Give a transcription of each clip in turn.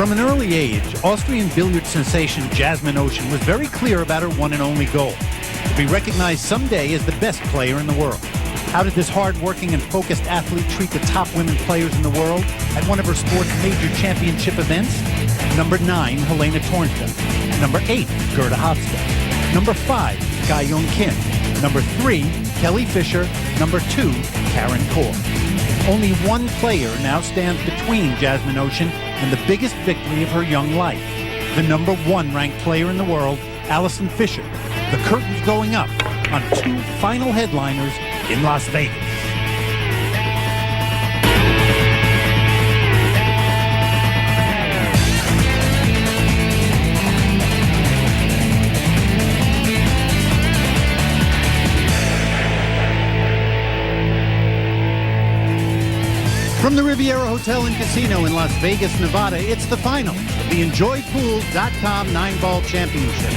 From an early age, Austrian billiard sensation Jasmin Ouschan was very clear about her one and only goal: to be recognized someday as the best player in the world. How did this hard-working and focused athlete treat the top women players in the world at one of her sport's major championship events? Number 9, Helena Thornfeld. Number 8, Gerda Hofstedt. Number 5, Ga Young Kim. Number 3, Kelly Fisher. Number 2, Karen Korr. Only one player now stands between Jasmin Ouschan and the biggest victory of her young life: the number 1 ranked player in the world, Allison Fisher. The curtain's going up on 2 final headliners in Las Vegas. From the Riviera Hotel and Casino in Las Vegas, Nevada, it's the final of the EnjoyPool.com 9-Ball Championship.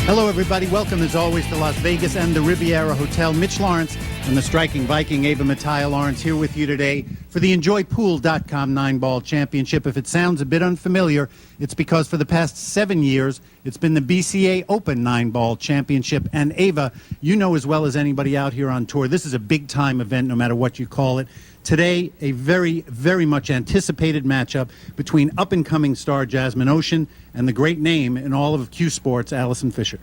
Hello, everybody. Welcome, as always, to Las Vegas and the Riviera Hotel. Mitch Lawrence and the striking Viking Ava Mattia Lawrence here with you today for the EnjoyPool.com 9-Ball Championship. If it sounds a bit unfamiliar, it's because for the past 7 years, it's been the BCA Open 9-Ball Championship. And Ava, you know as well as anybody out here on tour, this is a big-time event, no matter what you call it. Today, a very, very much anticipated matchup between up-and-coming star Jasmin Ouschan and the great name in all of Q Sports, Allison Fisher.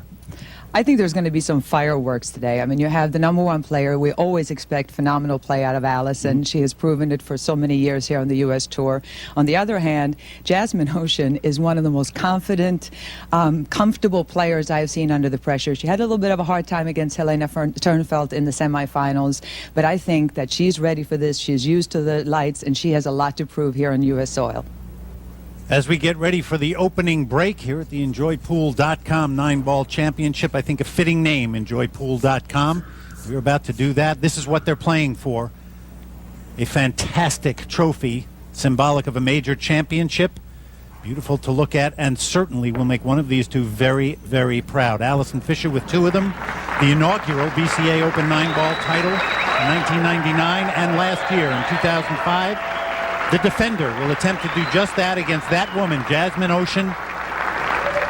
I think there's going to be some fireworks today. I mean, you have the number 1 player. We always expect phenomenal play out of Allison. She has proven it for so many years here on the U.S. Tour. On the other hand, Jasmin Ouschan is one of the most confident, comfortable players I've seen under the pressure. She had a little bit of a hard time against Helena Thornfeld in the semifinals, but I think that she's ready for this. She's used to the lights, and she has a lot to prove here on U.S. soil. As we get ready for the opening break here at the EnjoyPool.com 9-Ball Championship, I think a fitting name, EnjoyPool.com. We're about to do that. This is what they're playing for: a fantastic trophy, symbolic of a major championship. Beautiful to look at, and certainly will make one of these two very, very proud. Allison Fisher with 2 of them. The inaugural BCA Open 9-Ball title in 1999 and last year in 2005. The defender will attempt to do just that against that woman, Jasmin Ouschan.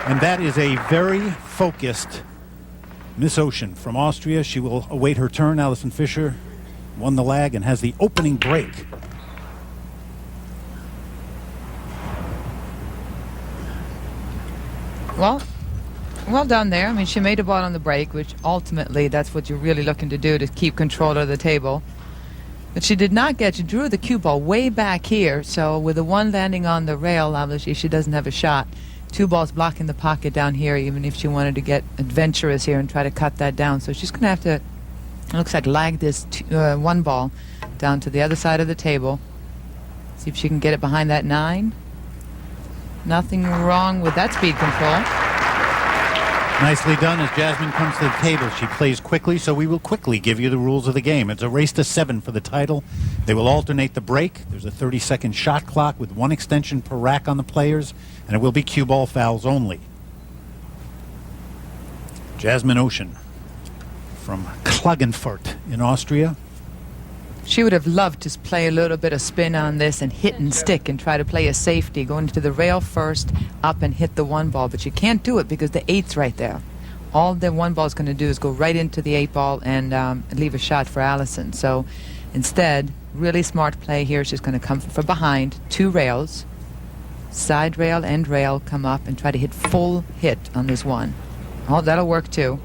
And that is a very focused Miss Ouschan from Austria. She will await her turn. Allison Fisher won the lag and has the opening break. Well done there. I mean, she made a ball on the break, which ultimately that's what you're really looking to do, to keep control of the table. But she did not get, she drew the cue ball way back here, so with the 1 landing on the rail, obviously she doesn't have a shot. 2 balls blocking the pocket down here, even if she wanted to get adventurous here and try to cut that down. So she's going to have to, it looks like, lag this 1 ball down to the other side of the table. See if she can get it behind that 9. Nothing wrong with that speed control. Nicely done as Jasmin comes to the table. She plays quickly, so we will quickly give you the rules of the game. It's a race to 7 for the title. They will alternate the break. There's a 30-second shot clock with 1 extension per rack on the players, and it will be cue ball fouls only. Jasmin Ouschan from Klagenfurt in Austria. She would have loved to play a little bit of spin on this and hit and stick and try to play a safety, going to the rail first, up and hit the 1 ball. But you can't do it because the 8's right there. All the 1 ball is going to do is go right into the 8 ball and leave a shot for Allison. So instead, really smart play here. She's going to come from behind, 2 rails, side rail, end rail, come up and try to hit full hit on this 1. Oh, that'll work too.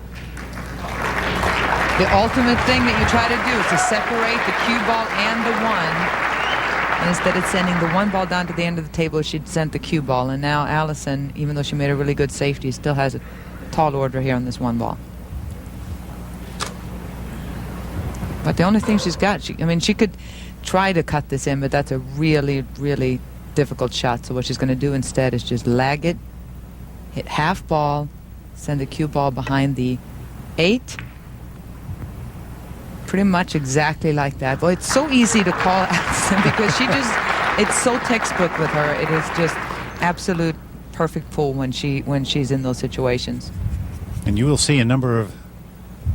The ultimate thing that you try to do is to separate the cue ball and the 1. And instead of sending the 1 ball down to the end of the table, she'd sent the cue ball. And now Allison, even though she made a really good safety, still has a tall order here on this 1 ball. But the only thing she's got, she could try to cut this in, but that's a really, really difficult shot. So what she's going to do instead is just lag it, hit half ball, send the cue ball behind the 8. Pretty much exactly like that. Well, it's so easy to call Allison because it's so textbook with her. It is just absolute perfect pull when she's in those situations. And you will see a number of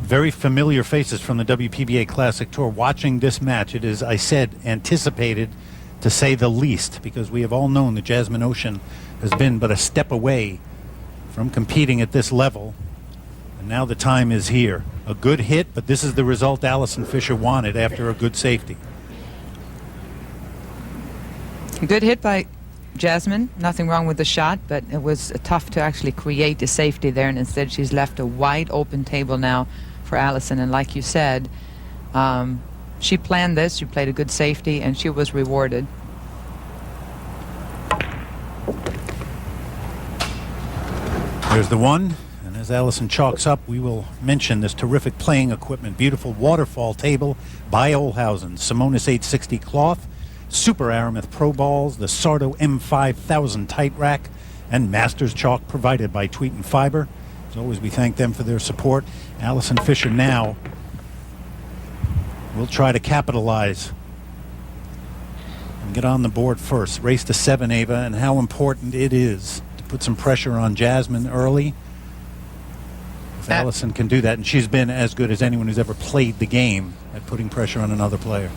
very familiar faces from the WPBA Classic Tour watching this match. It is, I said, anticipated. to say the least, because we have all known that Jasmin Ouschan has been but a step away from competing at this level. And now the time is here. A good hit, but this is the result Allison Fisher wanted after a good safety. Good hit by Jasmin. Nothing wrong with the shot, but it was tough to actually create a safety there, and instead she's left a wide open table now for Allison. And like you said, she planned this, she played a good safety, and she was rewarded. There's the one, and as Allison chalks up, we will mention this terrific playing equipment. Beautiful waterfall table by Ouschan, Simonis 860 cloth, Super Aramith Pro Balls, the Sardo M5000 tight rack, and Masters chalk provided by Tweet and Fiber. As always, we thank them for their support. Allison Fisher now will try to capitalize and get on the board first. Race to 7, Ava, and how important it is to put some pressure on Jasmin early. If Allison can do that, and she's been as good as anyone who's ever played the game at putting pressure on another player.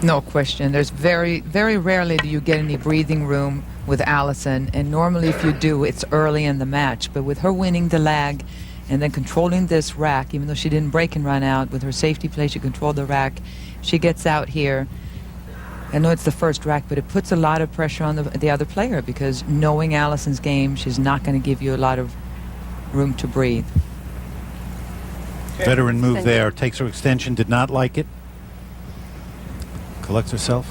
No question. There's very, very rarely do you get any breathing room with Allison, and normally if you do, it's early in the match. But with her winning the lag and then controlling this rack, even though she didn't break and run out, with her safety play, she controlled the rack. She gets out here. I know it's the first rack, but it puts a lot of pressure on the other player, because knowing Allison's game, she's not going to give you a lot of room to breathe. Veteran move there. Takes her extension, did not like it. Collects herself.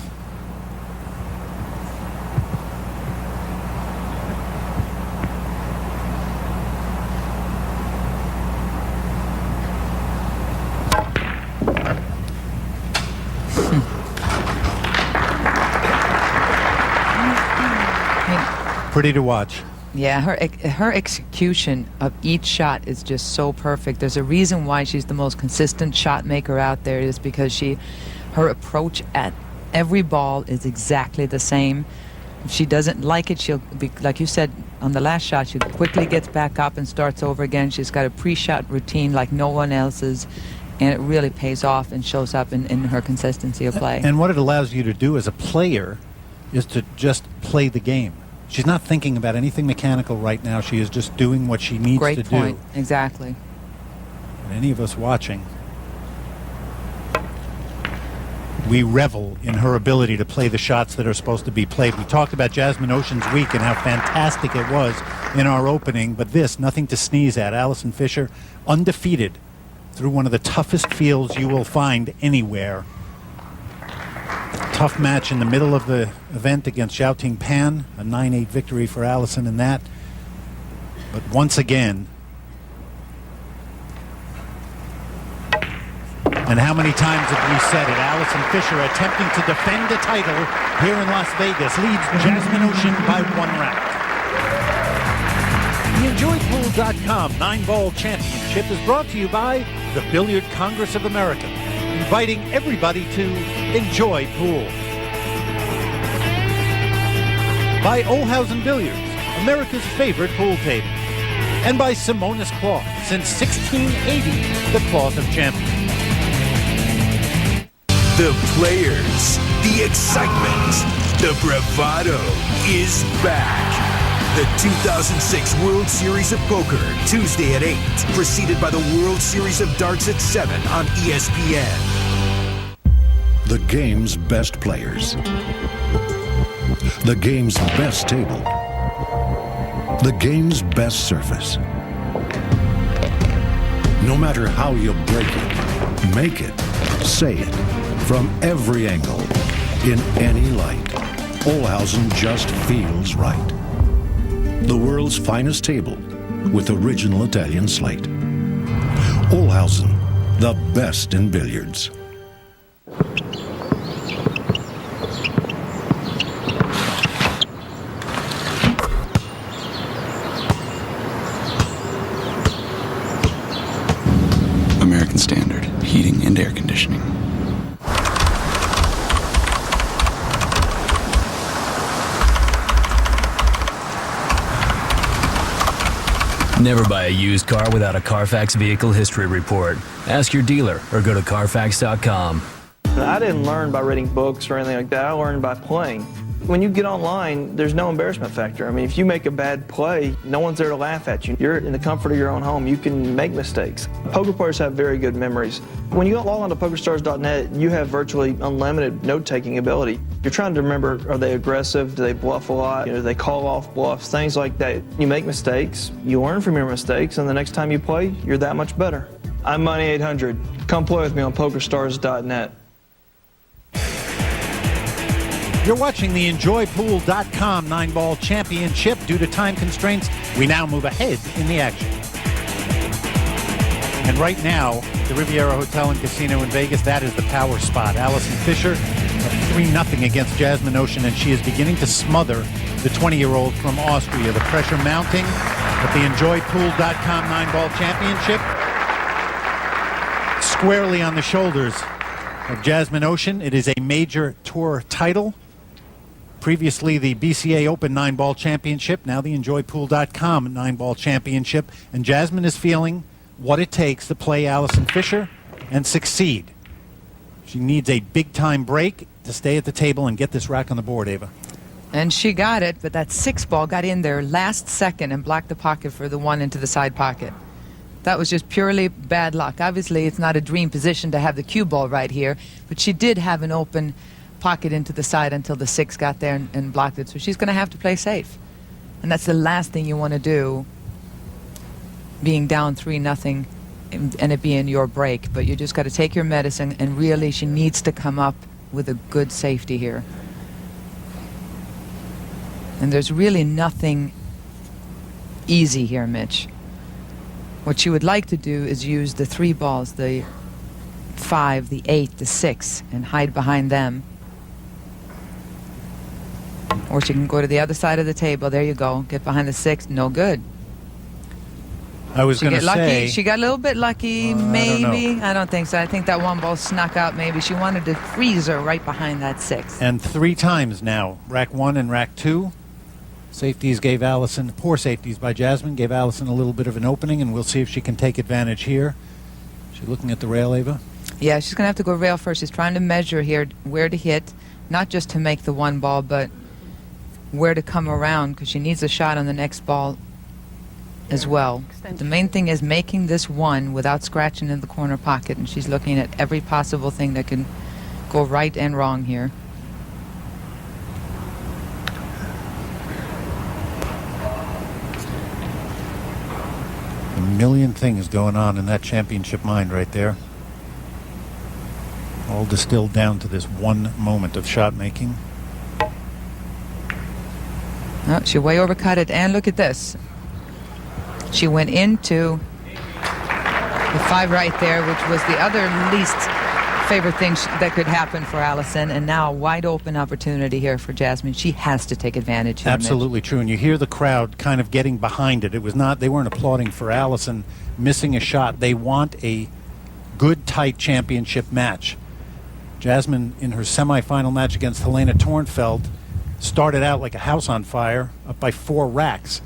Pretty to watch. Yeah, her execution of each shot is just so perfect. There's a reason why she's the most consistent shot maker out there. It is because her approach at every ball is exactly the same. If she doesn't like it, she'll be, like you said on the last shot, she quickly gets back up and starts over again. She's got a pre-shot routine like no one else's, and it really pays off and shows up in her consistency of play. And what it allows you to do as a player is to just play the game. She's not thinking about anything mechanical right now. She is just doing what she needs to do. Great point. Exactly. And any of us watching, we revel in her ability to play the shots that are supposed to be played. We talked about Jasmin Ouschan's week and how fantastic it was in our opening, but this, nothing to sneeze at. Allison Fisher, undefeated through one of the toughest fields you will find anywhere. Tough match in the middle of the event against Xiaoting Pan, a 9-8 victory for Allison in that. But once again, and how many times have we said it, Allison Fisher attempting to defend the title here in Las Vegas leads Jasmin Ouschan by 1 round. The EnjoyPool.com 9-Ball Championship is brought to you by the Billiard Congress of America, inviting everybody to enjoy pool. By Ouschan Billiards, America's favorite pool table. And by Simonis Cloth, since 1680, the cloth of champions. The players, the excitement, the bravado is back. The 2006 World Series of Poker, Tuesday at 8, preceded by the World Series of Darts at 7 on ESPN. The game's best players. The game's best table. The game's best surface. No matter how you break it, make it, say it, from every angle, in any light, Ouschan just feels right. The world's finest table with original Italian slate. Ouschan, the best in billiards. American Standard, heating and air conditioning. Never buy a used car without a Carfax Vehicle History Report. Ask your dealer or go to Carfax.com. I didn't learn by reading books or anything like that. I learned by playing. When you get online, there's no embarrassment factor. I mean, if you make a bad play, no one's there to laugh at you. You're in the comfort of your own home. You can make mistakes. Poker players have very good memories. When you log on to PokerStars.net, you have virtually unlimited note-taking ability. You're trying to remember, are they aggressive? Do they bluff a lot? Do they call off bluffs? Things like that. You make mistakes, you learn from your mistakes, and the next time you play, you're that much better. I'm Money 800. Come play with me on PokerStars.net. You're watching the EnjoyPool.com 9-Ball Championship. Due to time constraints, we now move ahead in the action. And right now, the Riviera Hotel and Casino in Vegas, that is the power spot. Allison Fisher, 3-0 against Jasmin Ouschan, and she is beginning to smother the 20-year-old from Austria. The pressure mounting at the EnjoyPool.com 9-Ball Championship. Squarely on the shoulders of Jasmin Ouschan. It is a major tour title. Previously, the BCA Open 9-Ball Championship, now the EnjoyPool.com 9-Ball Championship. And Jasmin is feeling what it takes to play Allison Fisher and succeed. She needs a big-time break to stay at the table and get this rack on the board, Ava. And she got it, but that 6-ball got in there last second and blocked the pocket for the 1 into the side pocket. That was just purely bad luck. Obviously, it's not a dream position to have the cue ball right here, but she did have an open pocket into the side until the 6 got there and blocked it. So she's going to have to play safe. And that's the last thing you want to do, being down 3-0 and it being your break. But you just got to take your medicine, and really she needs to come up with a good safety here. And there's really nothing easy here, Mitch. What she would like to do is use the 3 balls, the 5, the 8, the 6, and hide behind them. Or she can go to the other side of the table. There you go. Get behind the 6. No good. I was going to say... She got a little bit lucky, maybe. I don't think so. I think that 1 ball snuck out maybe. She wanted to freeze her right behind that 6. And 3 times now. Rack 1 and rack 2. Safeties gave Allison, poor safeties by Jasmin, gave Allison a little bit of an opening, and we'll see if she can take advantage here. She's looking at the rail, Ava? Yeah, she's going to have to go rail first. She's trying to measure here where to hit, not just to make the 1 ball, but where to come around, because she needs a shot on the next ball as well. The main thing is making this 1 without scratching in the corner pocket, and she's looking at every possible thing that can go right and wrong here. A million things going on in that championship mind right there. All distilled down to this 1 moment of shot making. Oh, she way overcut it, and look at this. She went into the 5 right there, which was the other least favorite thing that could happen for Allison, and now a wide open opportunity here for Jasmin. She has to take advantage here, Absolutely Mitch. true, and you hear the crowd kind of getting behind it. It was not, they weren't applauding for Allison missing a shot. They want a good, tight championship match. Jasmin, in her semifinal match against Helena Tornfeld, started out like a house on fire, up by 4 racks,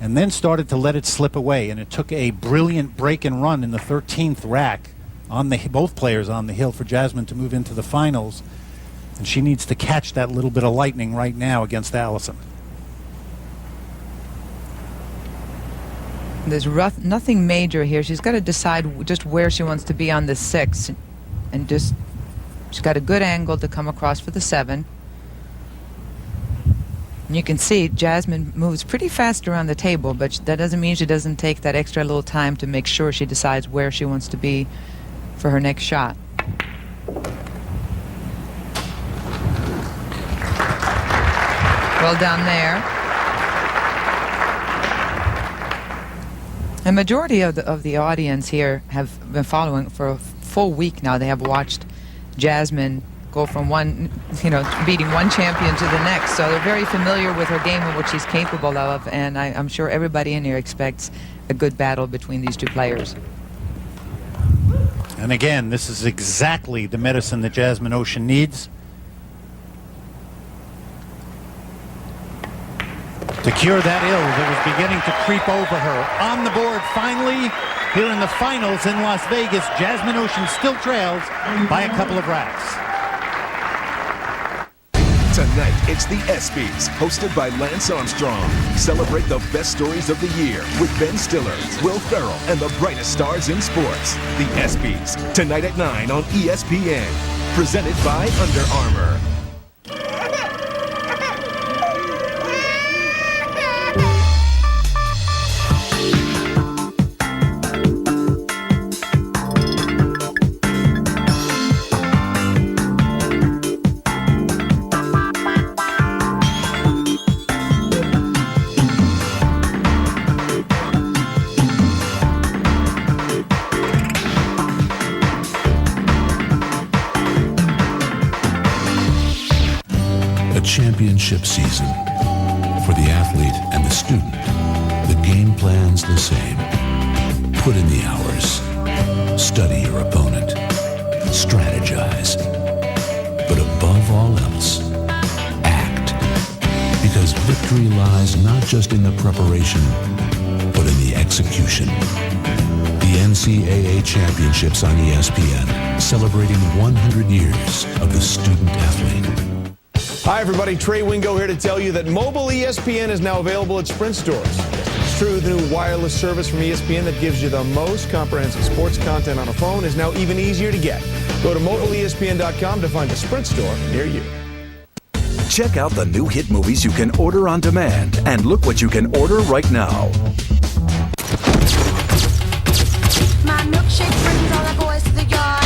and then started to let it slip away, and it took a brilliant break and run in the 13th rack on the both players on the hill for Jasmin to move into the finals, and she needs to catch that little bit of lightning right now against Allison. There's nothing major here. She's got to decide just where she wants to be on the 6, and just she's got a good angle to come across for the 7. And you can see Jasmin moves pretty fast around the table, but that doesn't mean she doesn't take that extra little time to make sure she decides where she wants to be for her next shot. Well done there. A majority of the audience here have been following for a full week now. They have watched Jasmin go from beating one champion to the next. So they're very familiar with her game and what she's capable of, and I'm sure everybody in here expects a good battle between these 2 players. And again, this is exactly the medicine that Jasmin Ouschan needs to cure that ill that was beginning to creep over her. On the board finally, here in the finals in Las Vegas, Jasmin Ouschan still trails by a couple of racks. Tonight, it's the ESPYs, hosted by Lance Armstrong. Celebrate the best stories of the year with Ben Stiller, Will Ferrell, and the brightest stars in sports. The ESPYs, tonight at 9 on ESPN. Presented by Under Armour. Championship season. For the athlete and the student, the game plan's the same. Put in the hours. Study your opponent. Strategize. But above all else, act. Because victory lies not just in the preparation, but in the execution. The NCAA Championships on ESPN, celebrating 100 years of the student athlete. Hi, everybody. Trey Wingo here to tell you that mobile ESPN is now available at Sprint stores. It's true, the new wireless service from ESPN that gives you the most comprehensive sports content on a phone is now even easier to get. Go to mobileespn.com to find a Sprint store near you. Check out the new hit movies you can order on demand, and look what you can order right now. My milkshake brings all the boys to the yard.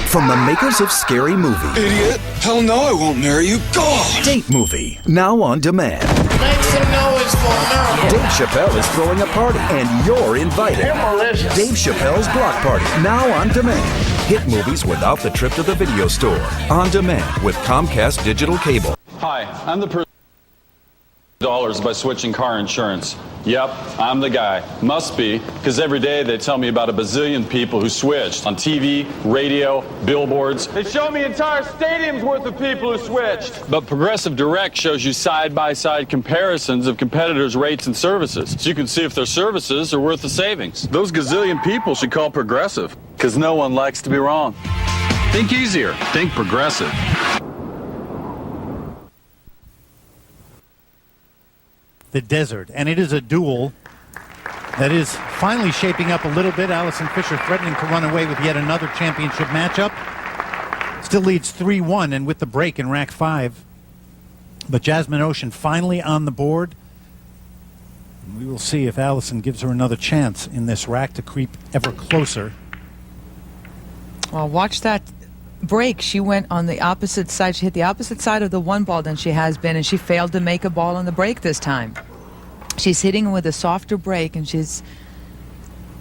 From the makers of Scary Movie. Idiot! Hell no, I won't marry you. God! Date Movie, now on demand. Make some noise for America. Dave Chappelle is throwing a party, and you're invited. Dave Chappelle's Block Party, now on demand. Hit movies without the trip to the video store. On demand with Comcast Digital Cable. Hi, I'm the person dollars by switching car insurance. Yep, I'm the guy. Must be, because every day they tell me about a bazillion people who switched on TV, radio, billboards. They show me entire stadiums worth of people who switched. But Progressive Direct shows you side-by-side comparisons of competitors' rates and services, so you can see if their services are worth the savings. Those gazillion people should call Progressive, because no one likes to be wrong. Think easier. Think Progressive. The desert, and it is a duel that is finally shaping up a little bit. Allison Fisher threatening to run away with yet another championship matchup. Still leads 3-1, and with the break in rack 5. But Jasmin Ouschan finally on the board. And we will see if Allison gives her another chance in this rack to creep ever closer. Well, watch that break. She went on the opposite side. She hit the opposite side of the one ball than she has been, and she failed to make a ball on the break this time. She's hitting with a softer break, and she's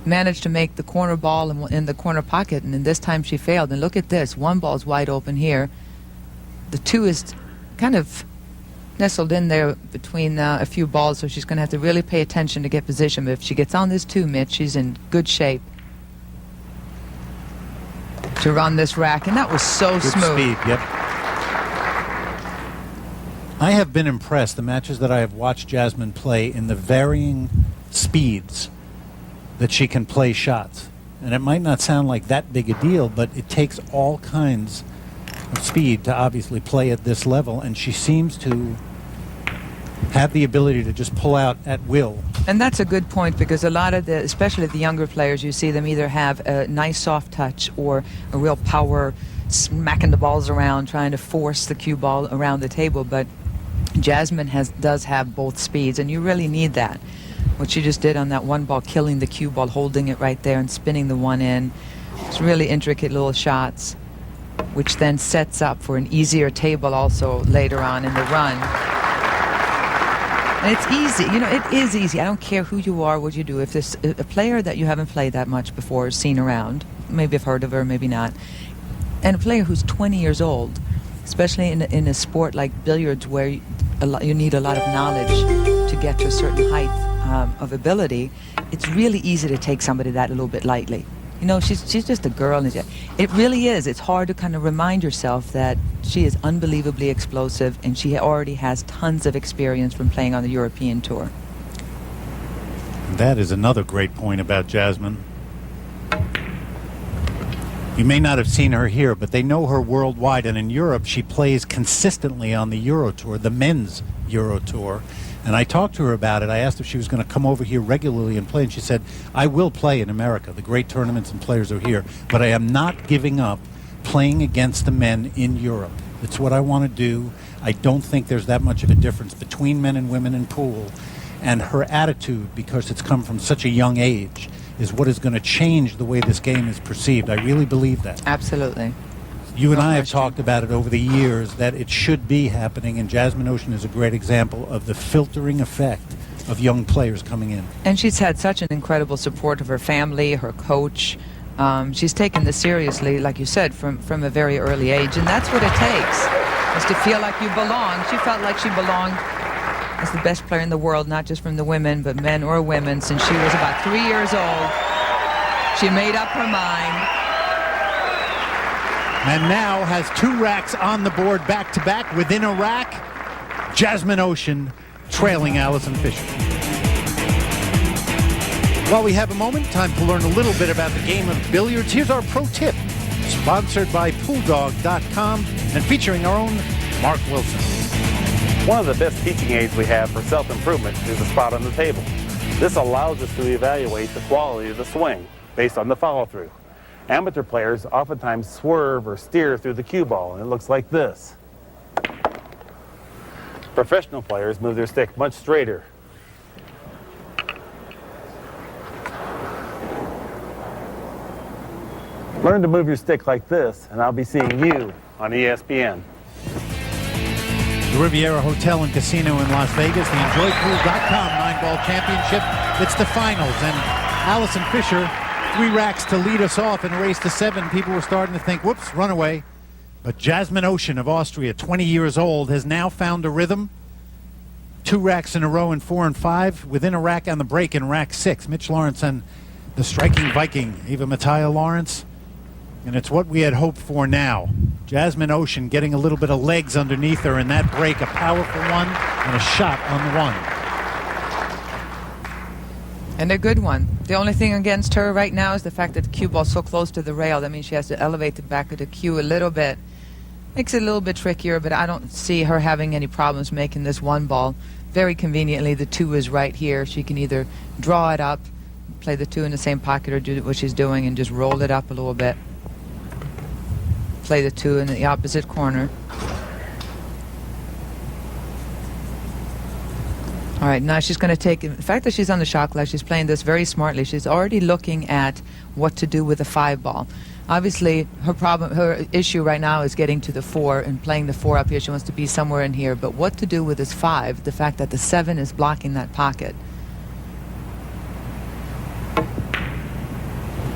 managed to make the corner ball in the corner pocket, and then this time she failed. And look at this. One ball's wide open here. The two is kind of nestled in there between a few balls, so she's going to have to really pay attention to get position. But if she gets on this two, Mitch, she's in good shape to run this rack, and that was so Good smooth. Speed, yep. I have been impressed, the matches that I have watched Jasmin play, in the varying speeds that she can play shots. And it might not sound like that big a deal, but it takes all kinds of speed to obviously play at this level, and she seems to have the ability to just pull out at will. And that's a good point, because a lot of especially the younger players, you see them either have a nice soft touch or a real power smacking the balls around, trying to force the cue ball around the table. But Jasmin does have both speeds, and you really need that. What she just did on that one ball, killing the cue ball, holding it right there and spinning the one in. It's really intricate little shots, which then sets up for an easier table also later on in the run. And it's easy. You know, it is easy. I don't care who you are, what you do. If there's a player that you haven't played that much before, seen around, maybe have heard of her, maybe not, and a player who's 20 years old, especially in a sport like billiards where you need a lot of knowledge to get to a certain height of ability, it's really easy to take somebody that a little bit lightly. You know, she's just a girl. And it really is. It's hard to kind of remind yourself that she is unbelievably explosive, and she already has tons of experience from playing on the European tour. That is another great point about Jasmin. You may not have seen her here, but they know her worldwide, and in Europe she plays consistently on the Euro Tour, the men's Euro Tour. And I talked to her about it. I asked if she was going to come over here regularly and play, and she said, I will play in America. The great tournaments and players are here, but I am not giving up playing against the men in Europe. It's what I want to do. I don't think there's that much of a difference between men and women in pool. And her attitude, because it's come from such a young age, is what is going to change the way this game is perceived. I really believe that. Absolutely. You and I have talked about it over the years that it should be happening, and Jasmin Ouschan is a great example of the filtering effect of young players coming in. And she's had such an incredible support of her family, her coach. She's taken this seriously, like you said, from a very early age, and that's what it takes, is to feel like you belong. She felt like she belonged as the best player in the world, not just from the women, but men or women, since she was about 3 years old. She made up her mind. And now has 2 racks on the board back-to-back within a rack. Jasmin Ouschan trailing Allison Fisher. While we have a moment, time to learn a little bit about the game of billiards. Here's our pro tip, sponsored by PoolDog.com and featuring our own Mark Wilson. One of the best teaching aids we have for self-improvement is the spot on the table. This allows us to evaluate the quality of the swing based on the follow-through. Amateur players oftentimes swerve or steer through the cue ball, and it looks like this. Professional players move their stick much straighter. Learn to move your stick like this, and I'll be seeing you on ESPN. The Riviera Hotel and Casino in Las Vegas, the EnjoyPool.com 9-ball championship. It's the finals, and Allison Fisher, 3 racks to lead us off in a race to 7. People were starting to think, whoops, runaway. But Jasmin Ouschan of Austria, 20 years old, has now found a rhythm. 2 racks in a row in 4 and 5, within a rack on the break in rack 6. Mitch Lawrence and the striking Viking, Eva Mattia Lawrence. And it's what we had hoped for now. Jasmin Ouschan getting a little bit of legs underneath her in that break, a powerful one and a shot on the one. And a good one. The only thing against her right now is the fact that the cue ball's so close to the rail. That means she has to elevate the back of the cue a little bit. Makes it a little bit trickier, but I don't see her having any problems making this one ball. Very conveniently, the 2 is right here. She can either draw it up, play the 2 in the same pocket, or do what she's doing and just roll it up a little bit. Play the 2 in the opposite corner. All right, now she's going to take, the fact that she's on the shot clock, she's playing this very smartly. She's already looking at what to do with the 5 ball. Obviously, her issue right now is getting to the 4 and playing the 4 up here. She wants to be somewhere in here. But what to do with this 5, the fact that the 7 is blocking that pocket.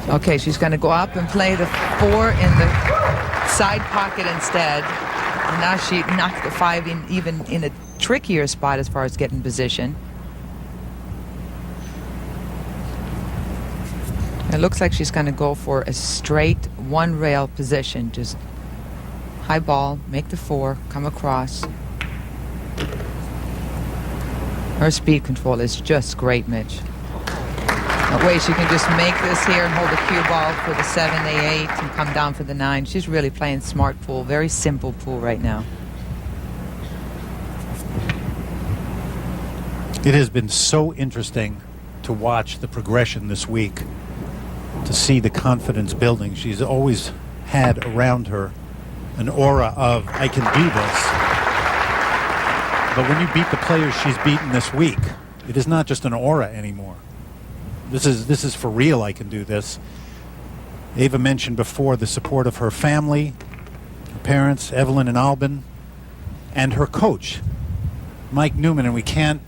Okay, she's going to go up and play the 4 in the side pocket instead. And now she knocked the 5 in, even in a trickier spot as far as getting position. It looks like she's going to go for a straight 1 rail position. Just high ball, make the 4, come across. Her speed control is just great, Mitch. That way she can just make this here and hold the cue ball for the 7, the 8, and come down for the 9. She's really playing smart pool, very simple pool right now. It has been so interesting to watch the progression this week, to see the confidence building. She's always had around her an aura of, I can do this. But when you beat the players she's beaten this week, it is not just an aura anymore. This is for real. I can do this. Ava mentioned before the support of her family, her parents, Evelyn and Albin, and her coach, Mike Newman. And we can't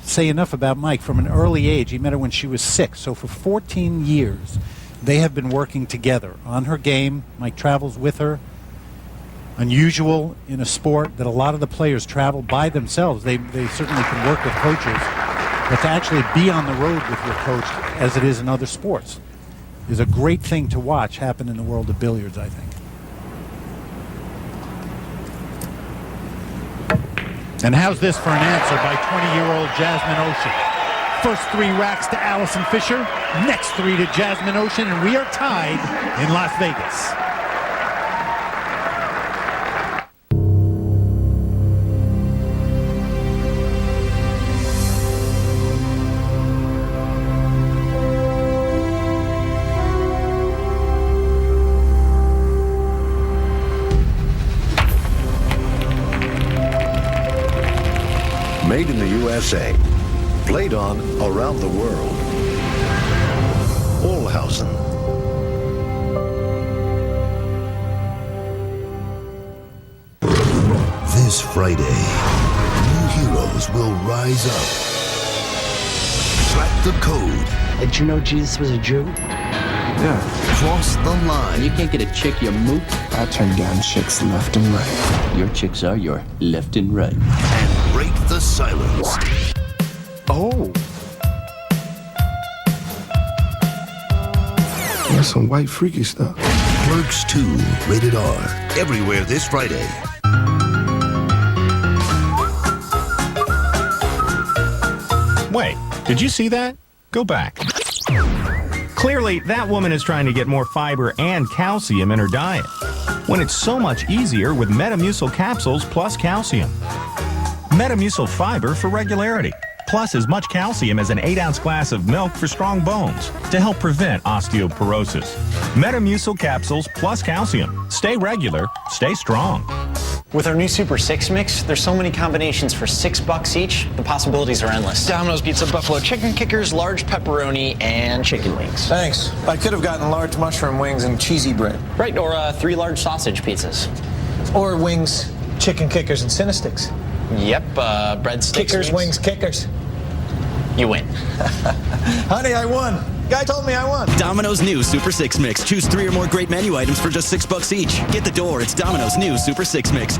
say enough about Mike. From an early age, he met her when she was 6. So for 14 years, they have been working together on her game. Mike travels with her. Unusual in a sport that a lot of the players travel by themselves. They certainly can work with coaches. But to actually be on the road with your coach, as it is in other sports, is a great thing to watch happen in the world of billiards, I think. And how's this for an answer by 20-year-old Jasmin Ouschan? First 3 racks to Allison Fisher, next 3 to Jasmin Ouschan, and we are tied in Las Vegas. Made in the USA, played on around the world. Ouschan. This Friday, new heroes will rise up. Crack the code. Did you know Jesus was a Jew? Yeah. Cross the line. You can't get a chick you moot. I turn down chicks left and right. Your chicks are your left and right. And break the silence. Oh. That's some white freaky stuff. Clerks 2, rated R. Everywhere this Friday. Wait, did you see that? Go back. Clearly, that woman is trying to get more fiber and calcium in her diet, when it's so much easier with Metamucil capsules plus calcium. Metamucil fiber for regularity, plus as much calcium as an 8-ounce glass of milk for strong bones to help prevent osteoporosis. Metamucil capsules plus calcium. Stay regular, stay strong. With our new Super 6 mix, there's so many combinations for $6 each, the possibilities are endless. Domino's Pizza Buffalo Chicken Kickers, large pepperoni, and chicken wings. Thanks. I could have gotten large mushroom wings and cheesy bread. Right, or 3 large sausage pizzas. Or wings, chicken kickers, and Cinesticks. Yep, breadsticks. Kickers, wings, kickers. You win. Honey, I won. Guy told me I won. Domino's new Super 6 Mix. Choose 3 or more great menu items for just $6 each. Get the door. It's Domino's new Super 6 Mix.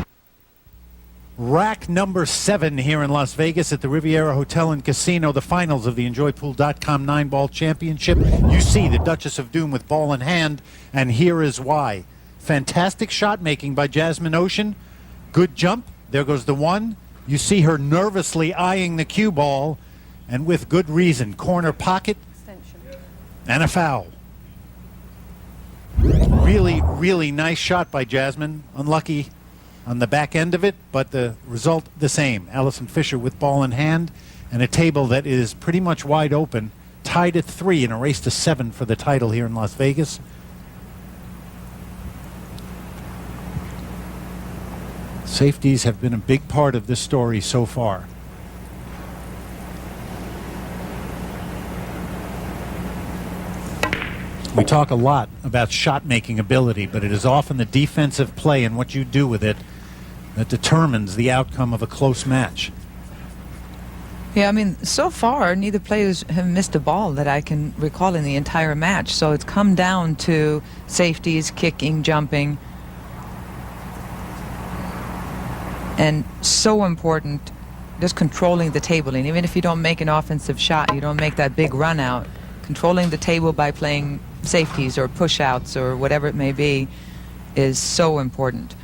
Rack number 7 here in Las Vegas at the Riviera Hotel and Casino. The finals of the EnjoyPool.com 9-ball championship. You see the Duchess of Doom with ball in hand, and here is why. Fantastic shot making by Jasmin Ouschan. Good jump. There goes the 1. You see her nervously eyeing the cue ball, and with good reason. Corner pocket and a foul. Really, really nice shot by Jasmin. Unlucky on the back end of it, but the result the same. Allison Fisher with ball in hand, and a table that is pretty much wide open, tied at 3 in a race to 7 for the title here in Las Vegas. Safeties have been a big part of this story so far. We talk a lot about shot-making ability, but it is often the defensive play and what you do with it that determines the outcome of a close match. Yeah, I mean, so far, neither players have missed a ball that I can recall in the entire match. So it's come down to safeties, kicking, jumping. And so important, just controlling the table. And even if you don't make an offensive shot, you don't make that big run out, controlling the table by playing safeties or push-outs or whatever it may be is so important.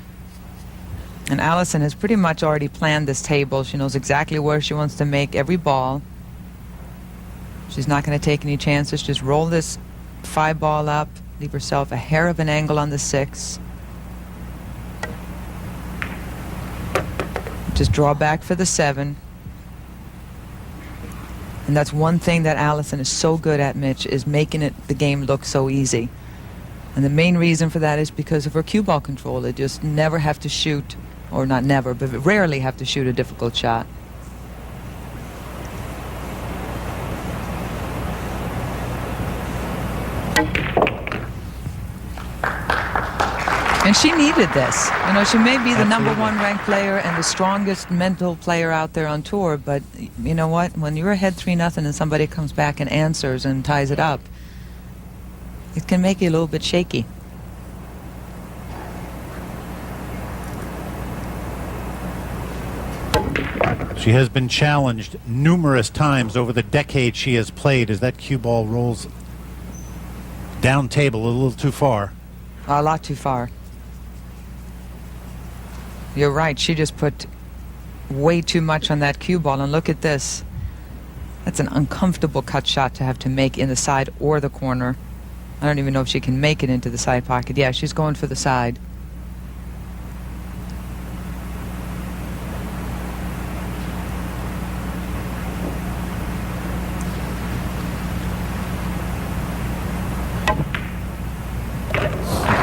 And Allison has pretty much already planned this table. She knows exactly where she wants to make every ball. She's not going to take any chances. Just roll this 5 ball up, leave herself a hair of an angle on the 6. Just draw back for the 7. And that's one thing that Allison is so good at, Mitch, is making the game look so easy. And the main reason for that is because of her cue ball control. They just never have to shoot, or not never, but rarely have to shoot a difficult shot. And she needed this. You know, she may be the #1 ranked player and the strongest mental player out there on tour, but you know what? When you're ahead 3-0 and somebody comes back and answers and ties it up, it can make you a little bit shaky. She has been challenged numerous times over the decade she has played as that cue ball rolls down table a little too far. A lot too far. You're right. She just put way too much on that cue ball, and look at this. That's an uncomfortable cut shot to have to make in the side or the corner. I don't even know if she can make it into the side pocket. Yeah, she's going for the side.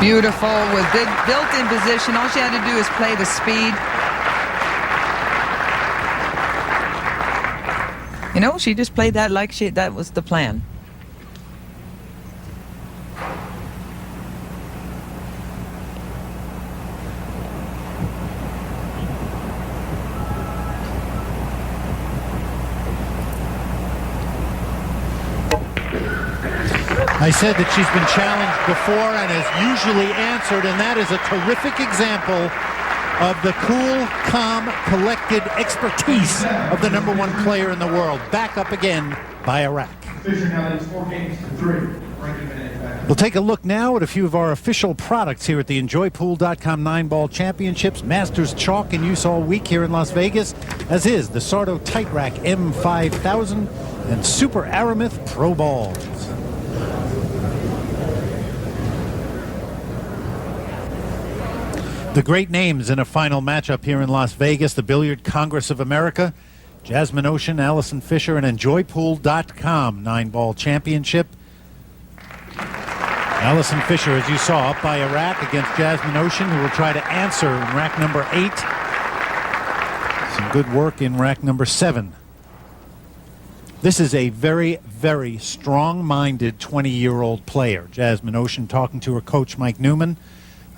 Beautiful, with built-in position. All she had to do is play the speed. You know, she just played that like that was the plan. I said that she's been challenged before and has usually answered, and that is a terrific example of the cool, calm, collected expertise of the number one player in the world. Back up again by Iraq. Fisher now leads 4 games to 3. We'll take a look now at a few of our official products here at the EnjoyPool.com 9-Ball Championships. Masters Chalk in use all week here in Las Vegas, as is the Sardo Tight Rack M5000 and Super Aramith Pro Balls. The great names in a final matchup here in Las Vegas, the Billiard Congress of America, Jasmin Ouschan, Allison Fisher, and EnjoyPool.com 9-Ball Championship. Allison Fisher, as you saw, up by a rack against Jasmin Ouschan, who will try to answer in rack number 8. Some good work in rack number 7. This is a very, very strong-minded 20-year-old player. Jasmin Ouschan talking to her coach, Mike Newman.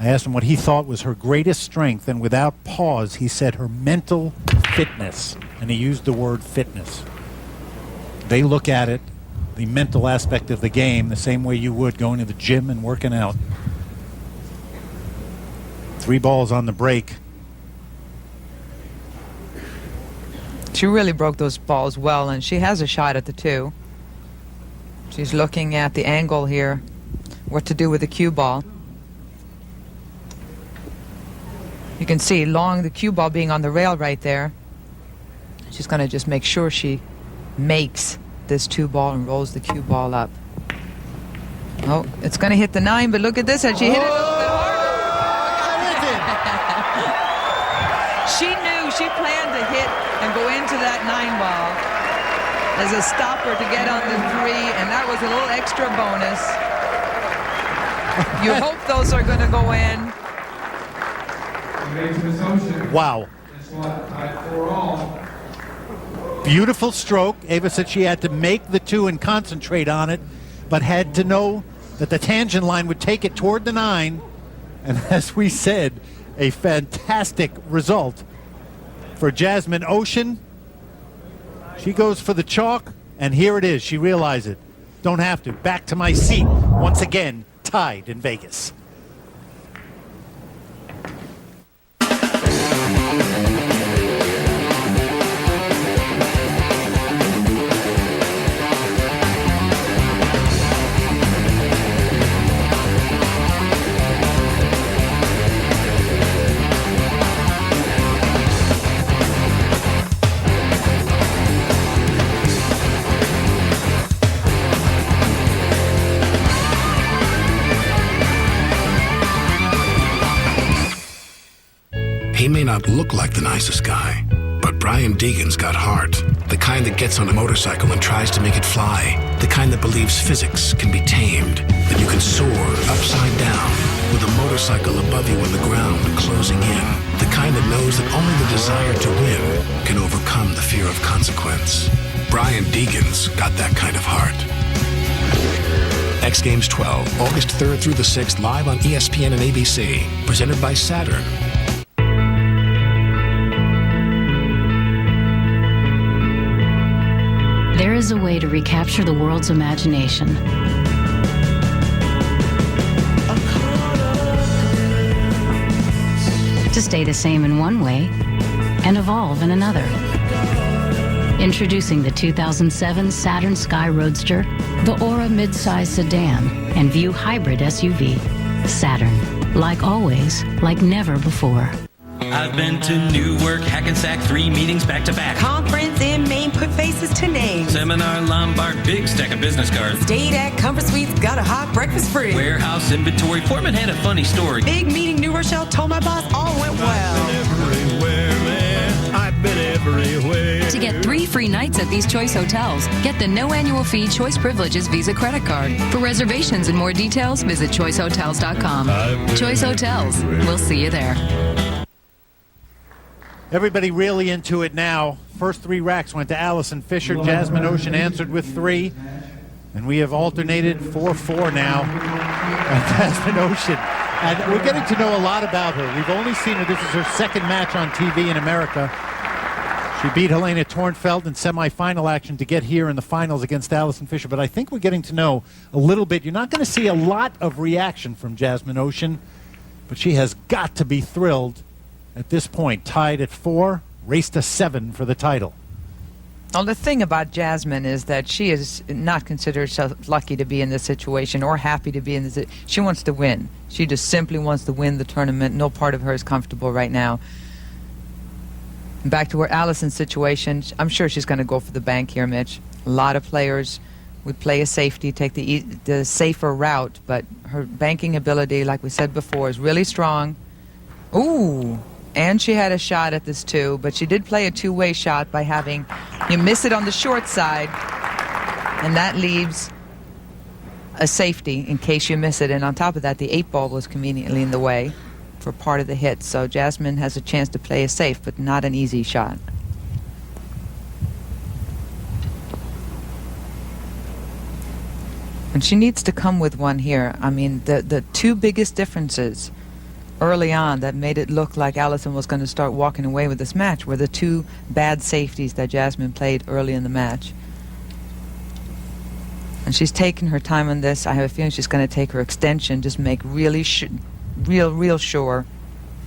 I asked him what he thought was her greatest strength, and without pause, he said her mental fitness, and he used the word fitness. They look at it, the mental aspect of the game, the same way you would going to the gym and working out. 3 balls on the break. She really broke those balls well, and she has a shot at the 2. She's looking at the angle here, what to do with the cue ball. You can see the cue ball being on the rail right there. She's going to just make sure she makes this 2 ball and rolls the cue ball up. Oh, it's going to hit the 9, but look at this. Had she hit it a little bit harder? She knew, she planned to hit and go into that 9 ball as a stopper to get on the 3, and that was a little extra bonus. You hope those are going to go in. Wow. Beautiful stroke. Ava said she had to make the 2 and concentrate on it, but had to know that the tangent line would take it toward the 9. And as we said, a fantastic result for Jasmin Ouschan. She goes for the chalk, and here it is. She realized it. Don't have to. Back to my seat. Once again, tied in Vegas. He may not look like the nicest guy, but Brian Deegan's got heart. The kind that gets on a motorcycle and tries to make it fly. The kind that believes physics can be tamed, that you can soar upside down with a motorcycle above you on the ground closing in. The kind that knows that only the desire to win can overcome the fear of consequence. Brian Deegan's got that kind of heart. X Games 12, August 3rd through the 6th, live on ESPN and ABC. Presented by Saturn. There is a way to recapture the world's imagination. To stay the same in one way and evolve in another. Introducing the 2007 Saturn Sky Roadster, the Aura midsize sedan, and View hybrid SUV. Saturn, like always, like never before. I've been to Newark, Hackensack, 3 meetings back to back. Conference in Maine, put faces to names. Seminar, Lombard, big stack of business cards. Stayed at Comfort Suites, got a hot breakfast free. Warehouse inventory, Foreman had a funny story. Big meeting, New Rochelle, told my boss all went well. Everywhere, man. I've been everywhere. To get 3 free nights at these Choice hotels, get the no annual fee Choice Privileges Visa credit card. For reservations and more details, visit choicehotels.com. Choice Hotels. We'll see you there. Everybody really into it now. First 3 racks went to Allison Fisher. Jasmin Ouschan answered with 3. And we have alternated 4-4 now. And Jasmin Ouschan. And we're getting to know a lot about her. We've only seen her. This is her second match on TV in America. She beat Helena Tornfeld in semifinal action to get here in the finals against Allison Fisher. But I think we're getting to know a little bit. You're not going to see a lot of reaction from Jasmin Ouschan. But she has got to be thrilled at this point, tied at 4, race to 7 for the title. Well, the thing about Jasmin is that she is not considered herself lucky to be in this situation or happy to be in this. She wants to win. She just simply wants to win the tournament. No part of her is comfortable right now. Back to her Allison's situation, I'm sure she's going to go for the bank here, Mitch. A lot of players would play a safety, take the safer route, but her banking ability, like we said before, is really strong. Ooh. And she had a shot at this too, but she did play a two-way shot by having you miss it on the short side, and that leaves a safety in case you miss it. And on top of that, the 8 ball was conveniently in the way for part of the hit. So Jasmin has a chance to play a safe, but not an easy shot. And she needs to come with one here. I mean, the 2 biggest differences early on that made it look like Allison was going to start walking away with this match were the 2 bad safeties that Jasmin played early in the match. And she's taking her time on this. I have a feeling she's going to take her extension, just make really real sure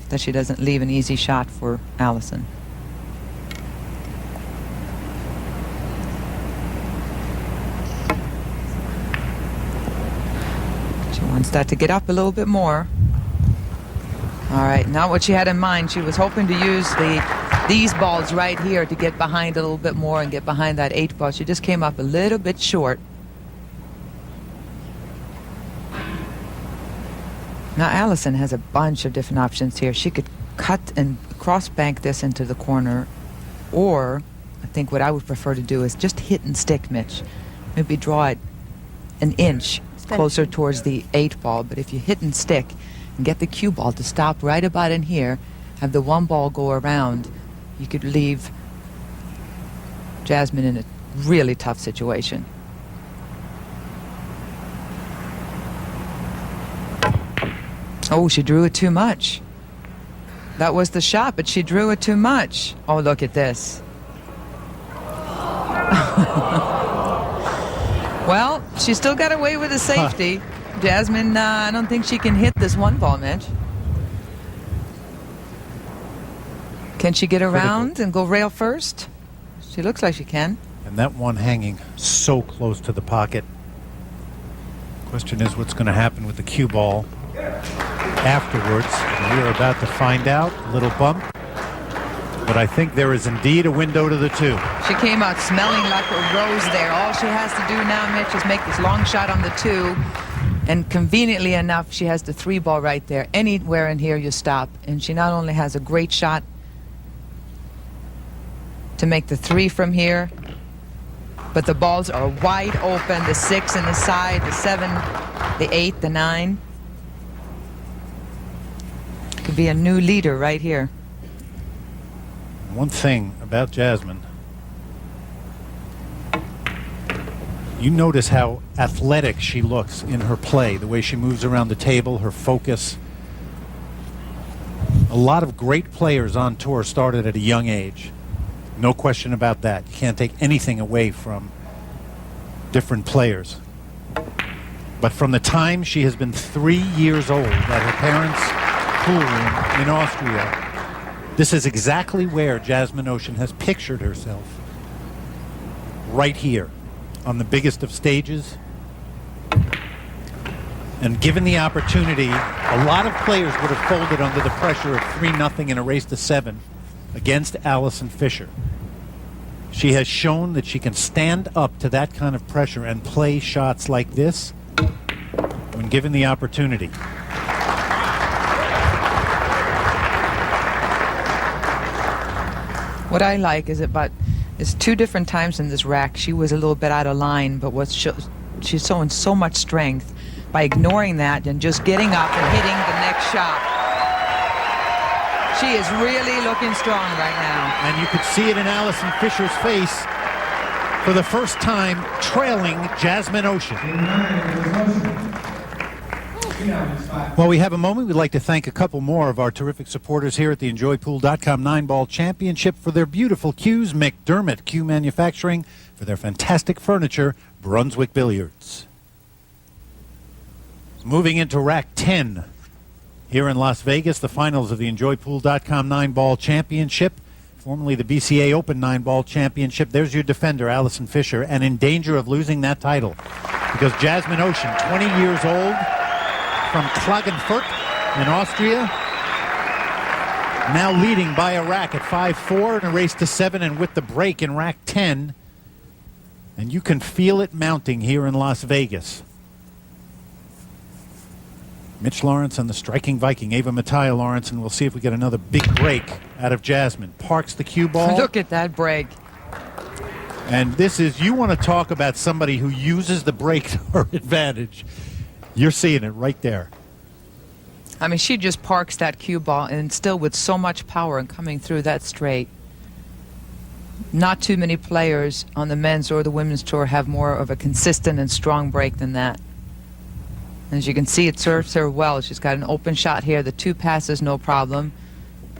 that she doesn't leave an easy shot for Allison. She wants that to get up a little bit more. All right, not what she had in mind. She was hoping to use these balls right here to get behind a little bit more and get behind that 8 ball. She just came up a little bit short. Now Allison has a bunch of different options here. She could cut and cross bank this into the corner, or I think what I would prefer to do is just hit and stick, Mitch. Maybe draw it an inch closer towards the 8 ball, but if you hit and stick and get the cue ball to stop right about in here, have the 1 ball go around, you could leave Jasmin in a really tough situation. Oh, she drew it too much. That was the shot, but she drew it too much. Oh, look at this. Well, she still got away with a safety. Jasmin, I don't think she can hit this 1 ball, Mitch. Can she get around and go rail first? She looks like she can. And that one hanging so close to the pocket. Question is what's going to happen with the cue ball afterwards. We are about to find out. A little bump. But I think there is indeed a window to the 2. She came out smelling like a rose there. All she has to do now, Mitch, is make this long shot on the 2. And conveniently enough, she has the 3 ball right there. Anywhere in here you stop. And she not only has a great shot to make the 3 from here, but the balls are wide open. The 6 in the side, the 7, the 8, the 9. Could be a new leader right here. One thing about Jasmin, you notice how athletic she looks in her play, the way she moves around the table, her focus. A lot of great players on tour started at a young age. No question about that. You can't take anything away from different players. But from the time she has been 3 years old at her parents' pool room in Austria, this is exactly where Jasmin Ouschan has pictured herself. Right here, on the biggest of stages. And given the opportunity, a lot of players would have folded under the pressure of 3-0 in a race to 7 against Allison Fisher. She has shown that she can stand up to that kind of pressure and play shots like this when given the opportunity. What I like is it's 2 different times in this rack she was a little bit out of line, but she's showing so much strength by ignoring that and just getting up and hitting the next shot. She is really looking strong right now. And you could see it in Allison Fisher's face for the first time, trailing Jasmin Ouschan. Well, we have a moment. We'd like to thank a couple more of our terrific supporters here at the EnjoyPool.com 9-Ball Championship for their beautiful cues. McDermott Cue Manufacturing for their fantastic furniture. Brunswick Billiards. Moving into rack 10 here in Las Vegas, the finals of the EnjoyPool.com 9-Ball Championship, formerly the BCA Open 9-Ball Championship. There's your defender, Allison Fisher, and in danger of losing that title because Jasmin Ouschan, 20 years old, from Klagenfurt in Austria, now leading by a rack at 5-4 in a race to 7 and with the break in rack 10. And you can feel it mounting here in Las Vegas. Mitch Lawrence and the striking Viking, Ava Mattia Lawrence, and we'll see if we get another big break out of Jasmin. Parks the cue ball. Look at that break. And this is, you want to talk about somebody who uses the break to her advantage. You're seeing it right there. I mean, she just parks that cue ball and still with so much power and coming through that straight. Not too many players on the men's or the women's tour have more of a consistent and strong break than that. And as you can see, it serves her well. She's got an open shot here. The 2 passes, no problem.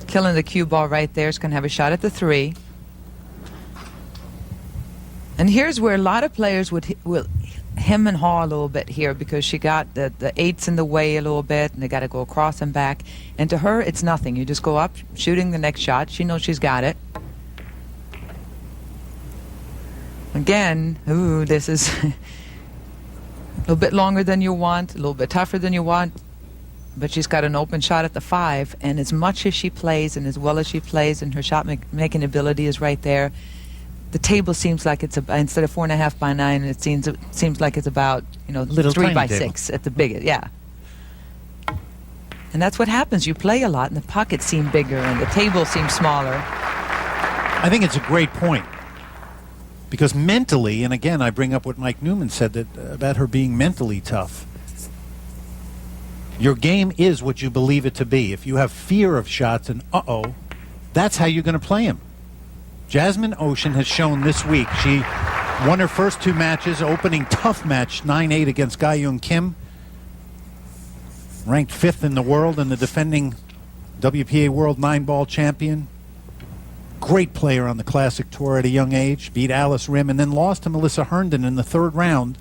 Killing the cue ball right there. She's going to have a shot at the 3. And here's where a lot of players will hem and haw a little bit here because she got the 8s in the way a little bit, and they got to go across and back. And to her, it's nothing. You just go up, shooting the next shot. She knows she's got it. Again, ooh, this is a little bit longer than you want, a little bit tougher than you want, but she's got an open shot at the 5, and as much as she plays and as well as she plays and her shot making ability is right there, the table seems like it's instead of 4.5 by 9, it seems like it's about 3 by 6 at the biggest, yeah. And that's what happens. You play a lot, and the pockets seem bigger, and the table seems smaller. I think it's a great point. Because mentally, and again, I bring up what Mike Newman said about her being mentally tough. Your game is what you believe it to be. If you have fear of shots and that's how you're going to play them. Jasmin Ouschan has shown this week. She won her first 2 matches, opening tough match 9-8 against Ga-Yoon Kim. Ranked 5th in the world and the defending WPA World 9-Ball champion. Great player on the Classic Tour at a young age. Beat Alice Rim and then lost to Melissa Herndon in the 3rd round.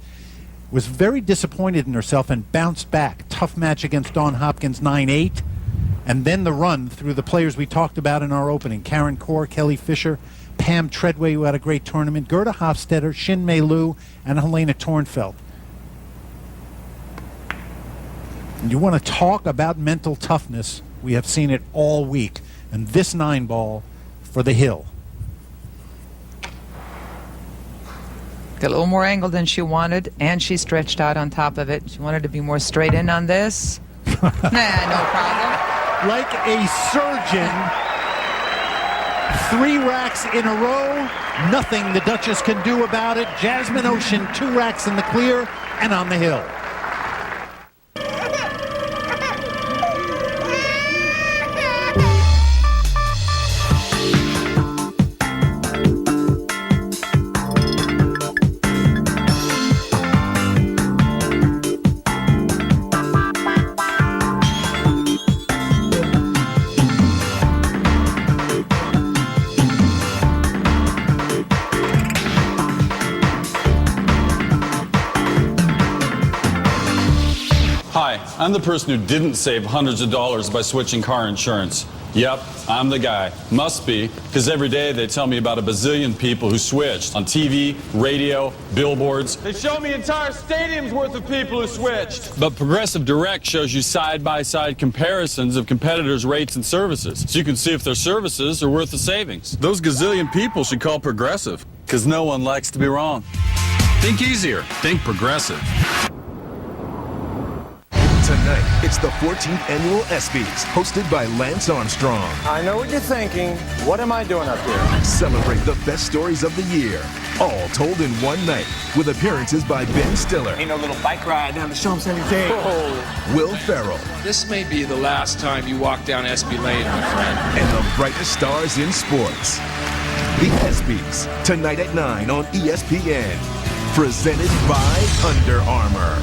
Was very disappointed in herself and bounced back. Tough match against Dawn Hopkins 9-8. And then the run through the players we talked about in our opening. Karen Kaur, Kelly Fisher, Pam Treadway, who had a great tournament, Gerda Hofstetter, Shin Mei Liu, and Helena Tornfeld. And you want to talk about mental toughness. We have seen it all week. And this 9-ball for the hill. Got a little more angle than she wanted, and she stretched out on top of it. She wanted to be more straight in on this. Nah, no problem. Like a surgeon, 3 racks in a row. Nothing the Duchess can do about it. Jasmin Ouschan, 2 racks in the clear and on the hill. Hi, I'm the person who didn't save hundreds of dollars by switching car insurance. Yep, I'm the guy. Must be, because every day they tell me about a bazillion people who switched on TV, radio, billboards. They show me entire stadiums worth of people who switched. But Progressive Direct shows you side-by-side comparisons of competitors' rates and services, so you can see if their services are worth the savings. Those gazillion people should call Progressive, because no one likes to be wrong. Think easier. Think Progressive. Tonight, it's the 14th annual ESPYs, hosted by Lance Armstrong. I know what you're thinking. What am I doing up here? Celebrate the best stories of the year, all told in one night, with appearances by Ben Stiller. Ain't no little bike ride down the Champs-Élysées. Oh. Will Ferrell. This may be the last time you walk down ESPY Lane, my friend. And the brightest stars in sports. The ESPYs, tonight at 9 on ESPN. Presented by Under Armour.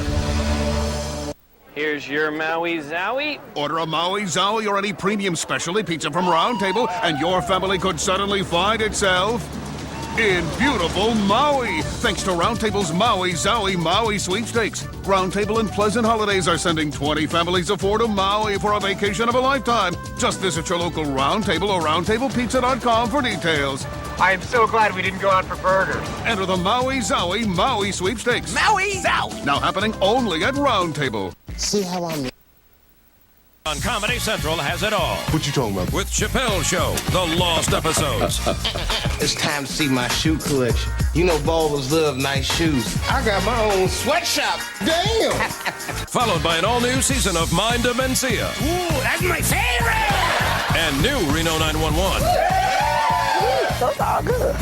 Here's your Maui Zowie. Order a Maui Zowie or any premium specialty pizza from Round Table, and your family could suddenly find itself in beautiful Maui, thanks to Round Table's Maui Zowie Maui sweepstakes. Round Table and Pleasant Holidays are sending 20 families of 4 to Maui for a vacation of a lifetime. Just visit your local Round Table or roundtablepizza.com for details. I am so glad we didn't go out for burgers. Enter the Maui Zowie Maui sweepstakes. Maui Zowie! Now happening only at Round Table. See how I'm... On Comedy Central has it all. What you talking about? With Chappelle's Show, The Lost Episodes. It's time to see my shoe collection. You know ballers love nice shoes. I got my own sweatshop. Damn! Followed by an all-new season of Mind of Mencia. Ooh, that's my favorite! And new Reno 911. Those are good.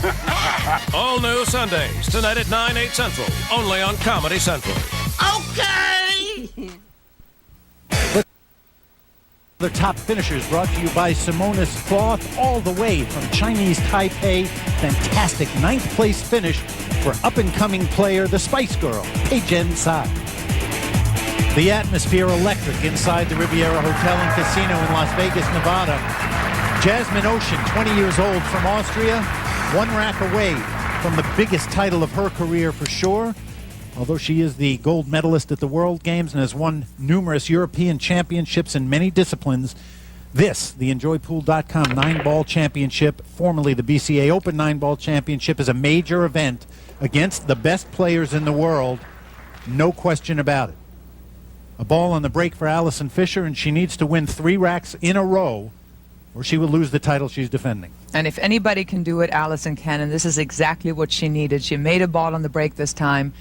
All new Sundays, tonight at 9, 8 Central. Only on Comedy Central. Okay! The top finishers brought to you by Simonis Cloth, all the way from Chinese Taipei. Fantastic 9th place finish for up-and-coming player, the Spice Girl, Peijen Tsai. The atmosphere electric inside the Riviera Hotel and Casino in Las Vegas, Nevada. Jasmin Ouschan, 20 years old, from Austria, one rack away from the biggest title of her career for sure. Although she is the gold medalist at the World Games and has won numerous European championships in many disciplines, this, the EnjoyPool.com 9-Ball Championship, formerly the BCA Open 9-Ball Championship, is a major event against the best players in the world. No question about it. A ball on the break for Allison Fisher, and she needs to win 3 racks in a row, or she will lose the title she's defending. And if anybody can do it, Allison can, and this is exactly what she needed. She made a ball on the break this time.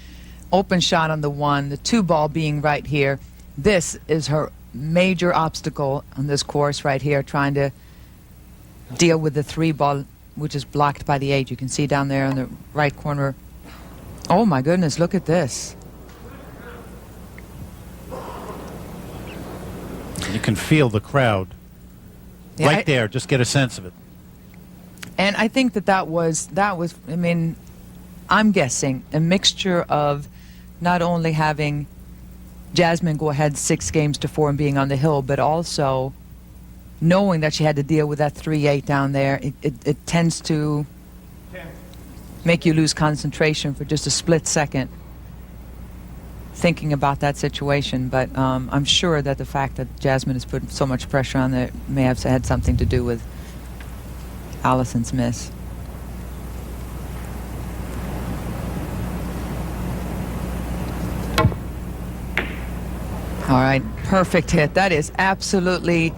Open shot on the 1, the 2 ball being right here. This is her major obstacle on this course right here, trying to deal with the 3 ball, which is blocked by the 8. You can see down there in the right corner. Oh my goodness, look at this. You can feel the crowd right there. Just get a sense of it. And I think that was, I mean, I'm guessing a mixture of not only having Jasmin go ahead 6 games to 4 and being on the hill, but also knowing that she had to deal with that 3-8 down there. It tends to make you lose concentration for just a split second thinking about that situation. But I'm sure that the fact that Jasmin has put so much pressure on there may have had something to do with Allison's miss. All right, perfect hit. That is absolutely